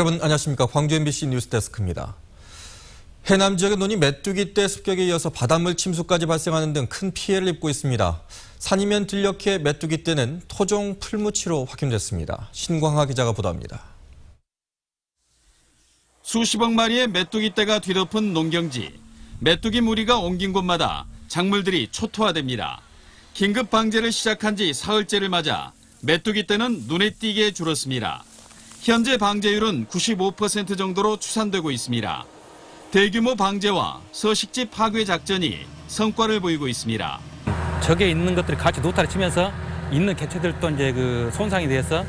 여러분 안녕하십니까. 광주 MBC 뉴스데스크입니다. 해남 지역의 논이 메뚜기떼 습격에 이어서 바닷물 침수까지 발생하는 등 큰 피해를 입고 있습니다. 산이면 들녘의 메뚜기떼는 토종 풀무치로 확인됐습니다. 신광하 기자가 보도합니다. 수십억 마리의 메뚜기떼가 뒤덮은 농경지. 메뚜기 무리가 옮긴 곳마다 작물들이 초토화됩니다. 긴급 방제를 시작한 지 사흘째를 맞아 메뚜기떼는 눈에 띄게 줄었습니다. 현재 방제율은 95% 정도로 추산되고 있습니다. 대규모 방제와 서식지 파괴 작전이 성과를 보이고 있습니다. 적에 있는 것들이 같이 노타를 치면서 있는 개체들도 이제 손상이 돼서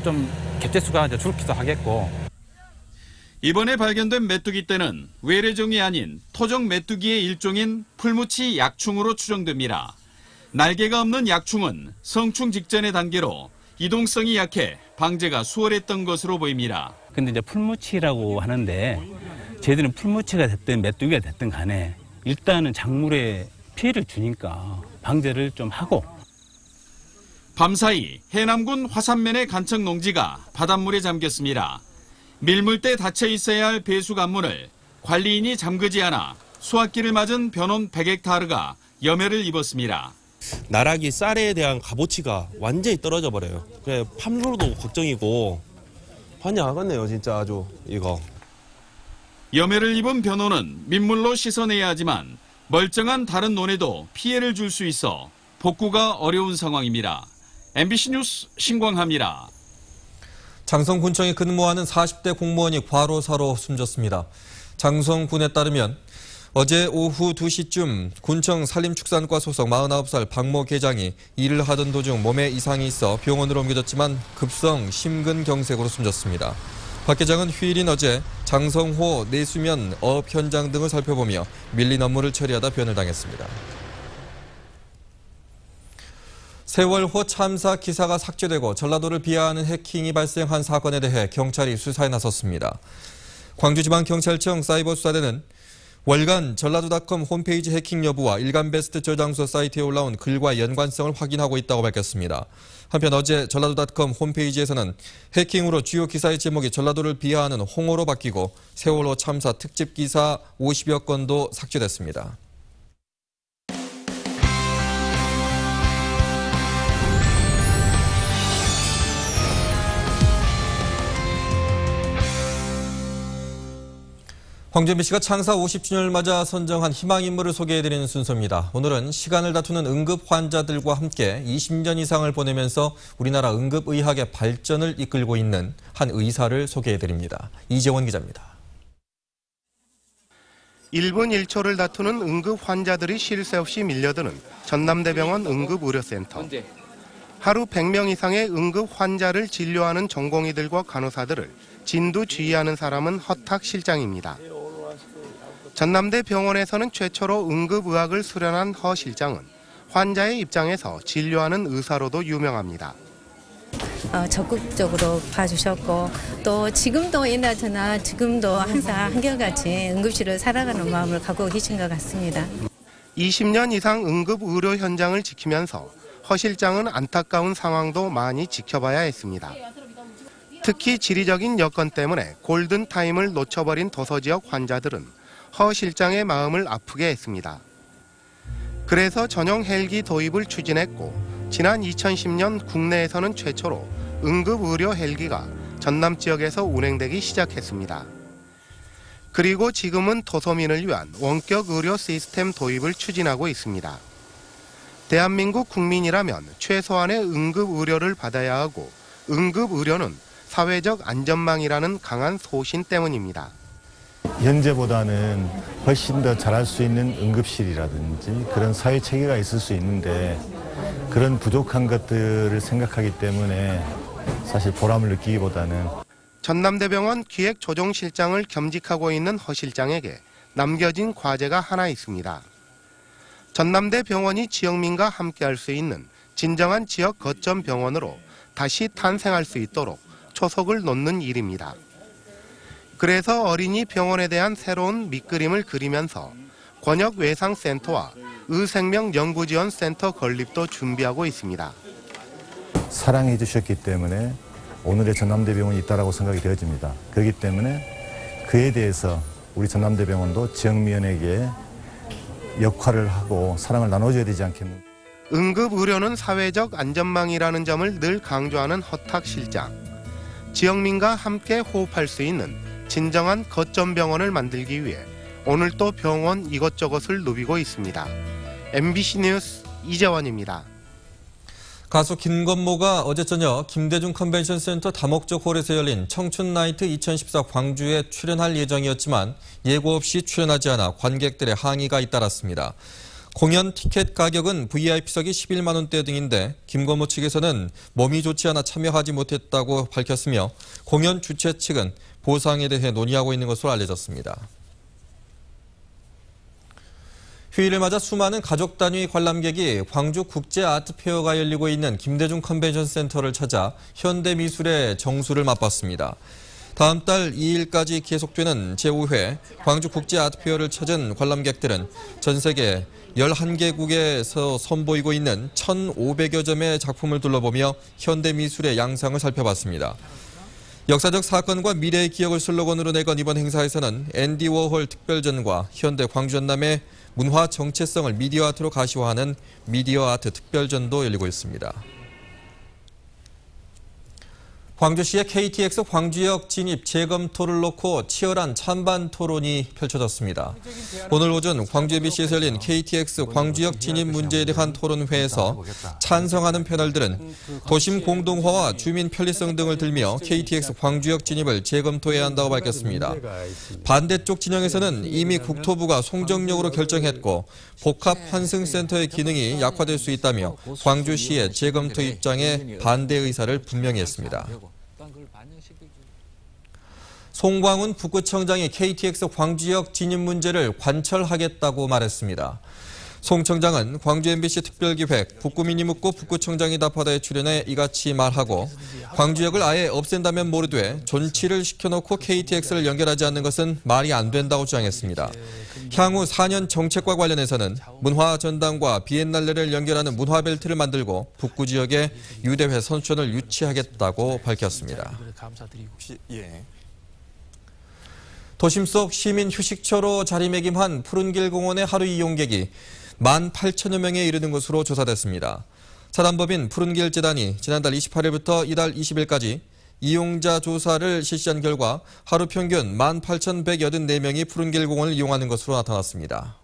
좀 개체 수가 이제 줄기도 하겠고. 이번에 발견된 메뚜기떼는 외래종이 아닌 토종 메뚜기의 일종인 풀무치 약충으로 추정됩니다. 날개가 없는 약충은 성충 직전의 단계로 이동성이 약해 방제가 수월했던 것으로 보입니다. 근데 이제 풀무치라고 하는데 쟤들은 풀무치가 됐든 메뚜기가 됐든 간에 일단은 작물에 피해를 주니까 방제를 좀 하고. 밤사이 해남군 화산면의 간척 농지가 바닷물에 잠겼습니다. 밀물때 닫혀 있어야 할 배수 관문을 관리인이 잠그지 않아 수확기를 맞은 벼논 100헥타르가 염해를 입었습니다. 나락이 쌀에 대한 값어치가 완전히 떨어져 버려요. 그래 판로도 걱정이고 환장하겠네요 진짜 아주 이거. 염해를 입은 벼논은 민물로 씻어내야 하지만 멀쩡한 다른 논에도 피해를 줄 수 있어 복구가 어려운 상황입니다. MBC 뉴스 신광하입니다. 장성군청에 근무하는 40대 공무원이 과로사로 숨졌습니다. 장성군에 따르면 어제 오후 2시쯤 군청 산림축산과 소속 49살 박모 계장이 일을 하던 도중 몸에 이상이 있어 병원으로 옮겨졌지만 급성 심근경색으로 숨졌습니다. 박 계장은 휴일인 어제 장성호 내수면 어업 현장 등을 살펴보며 밀린 업무를 처리하다 변을 당했습니다. 세월호 참사 기사가 삭제되고 전라도를 비하하는 해킹이 발생한 사건에 대해 경찰이 수사에 나섰습니다. 광주지방경찰청 사이버수사대는 월간 전라도닷컴 홈페이지 해킹 여부와 일간베스트 저장소 사이트에 올라온 글과 연관성을 확인하고 있다고 밝혔습니다. 한편 어제 전라도닷컴 홈페이지에서는 해킹으로 주요 기사의 제목이 전라도를 비하하는 홍어로 바뀌고 세월호 참사 특집 기사 50여 건도 삭제됐습니다. 광주 MBC가 창사 50주년을 맞아 선정한 희망인물을 소개해드리는 순서입니다. 오늘은 시간을 다투는 응급 환자들과 함께 20년 이상을 보내면서 우리나라 응급의학의 발전을 이끌고 있는 한 의사를 소개해드립니다. 이재원 기자입니다. 1분 1초를 다투는 응급 환자들이 쉴 새 없이 밀려드는 전남대병원 응급의료센터. 하루 100명 이상의 응급 환자를 진료하는 전공의들과 간호사들을 진두지휘하는 사람은 허탁 실장입니다. 전남대 병원에서는 최초로 응급의학을 수련한 허 실장은 환자의 입장에서 진료하는 의사로도 유명합니다. 적극적으로 봐주셨고 또 지금도 이나저나 지금도 항상 한결같이 응급실을 살아가는 마음을 갖고 계신 것 같습니다. 20년 이상 응급의료 현장을 지키면서 허 실장은 안타까운 상황도 많이 지켜봐야 했습니다. 특히 지리적인 여건 때문에 골든타임을 놓쳐버린 도서지역 환자들은 허 실장의 마음을 아프게 했습니다. 그래서 전용 헬기 도입을 추진했고 지난 2010년 국내에서는 최초로 응급의료 헬기가 전남 지역에서 운행되기 시작했습니다. 그리고 지금은 도서민을 위한 원격 의료 시스템 도입을 추진하고 있습니다. 대한민국 국민이라면 최소한의 응급의료를 받아야 하고 응급의료는 사회적 안전망이라는 강한 소신 때문입니다. 현재보다는 훨씬 더 잘할 수 있는 응급실이라든지 그런 사회 체계가 있을 수 있는데 그런 부족한 것들을 생각하기 때문에 사실 보람을 느끼기보다는. 전남대병원 기획조정실장을 겸직하고 있는 허 실장에게 남겨진 과제가 하나 있습니다. 전남대 병원이 지역민과 함께할 수 있는 진정한 지역 거점 병원으로 다시 탄생할 수 있도록 초석을 놓는 일입니다. 그래서 어린이 병원에 대한 새로운 밑그림을 그리면서 권역외상센터와 의생명연구지원센터 건립도 준비하고 있습니다. 사랑해 주셨기 때문에 오늘의 전남대병원이 있다라고 생각이 되어집니다. 그렇기 때문에 그에 대해서 우리 전남대병원도 지역민에게 역할을 하고 사랑을 나눠줘야 되지 않겠는가. 응급의료는 사회적 안전망이라는 점을 늘 강조하는 허탁 실장. 지역민과 함께 호흡할 수 있는 진정한 거점 병원을 만들기 위해 오늘 또 병원 이것저것을 누비고 있습니다. MBC 뉴스 이재원입니다. 가수 김건모가 어제 저녁 김대중 컨벤션센터 다목적 홀에서 열린 청춘나이트 2014 광주에 출연할 예정이었지만 예고 없이 출연하지 않아 관객들의 항의가 잇따랐습니다. 공연 티켓 가격은 VIP석이 11만 원대 등인데 김건모 측에서는 몸이 좋지 않아 참여하지 못했다고 밝혔으며 공연 주최 측은 보상에 대해 논의하고 있는 것으로 알려졌습니다. 휴일을 맞아 수많은 가족 단위 관람객이 광주 국제아트페어가 열리고 있는 김대중 컨벤션센터를 찾아 현대미술의 정수를 맛봤습니다. 다음 달 2일까지 계속되는 제5회 광주 국제아트페어를 찾은 관람객들은 전 세계 11개국에서 선보이고 있는 1,500여 점의 작품을 둘러보며 현대미술의 양상을 살펴봤습니다. 역사적 사건과 미래의 기억을 슬로건으로 내건 이번 행사에서는 앤디 워홀 특별전과 현대 광주 전남의 문화 정체성을 미디어 아트로 가시화하는 미디어 아트 특별전도 열리고 있습니다. 광주시의 KTX 광주역 진입 재검토를 놓고 치열한 찬반 토론이 펼쳐졌습니다. 오늘 오전 광주 MBC에서 열린 KTX 광주역 진입 문제에 대한 토론회에서 찬성하는 패널들은 도심 공동화와 주민 편리성 등을 들며 KTX 광주역 진입을 재검토해야 한다고 밝혔습니다. 반대쪽 진영에서는 이미 국토부가 송정역으로 결정했고 복합 환승센터의 기능이 약화될 수 있다며 광주시의 재검토 입장에 반대 의사를 분명히 했습니다. 송광훈 북구청장이 KTX 광주역 진입 문제를 관철하겠다고 말했습니다. 송 청장은 광주 MBC 특별기획 북구민이 묻고 북구청장이 답하다에 출연해 이같이 말하고 광주역을 아예 없앤다면 모르되 존치를 시켜놓고 KTX를 연결하지 않는 것은 말이 안 된다고 주장했습니다. 향후 4년 정책과 관련해서는 문화전당과 비엔날레를 연결하는 문화벨트를 만들고 북구 지역에 유대회 선수촌을 유치하겠다고 밝혔습니다. 도심 속 시민 휴식처로 자리매김한 푸른길 공원의 하루 이용객이 18,000여 명에 이르는 것으로 조사됐습니다. 사단법인 푸른길 재단이 지난달 28일부터 이달 20일까지 이용자 조사를 실시한 결과 하루 평균 18,184명이 푸른길 공원을 이용하는 것으로 나타났습니다.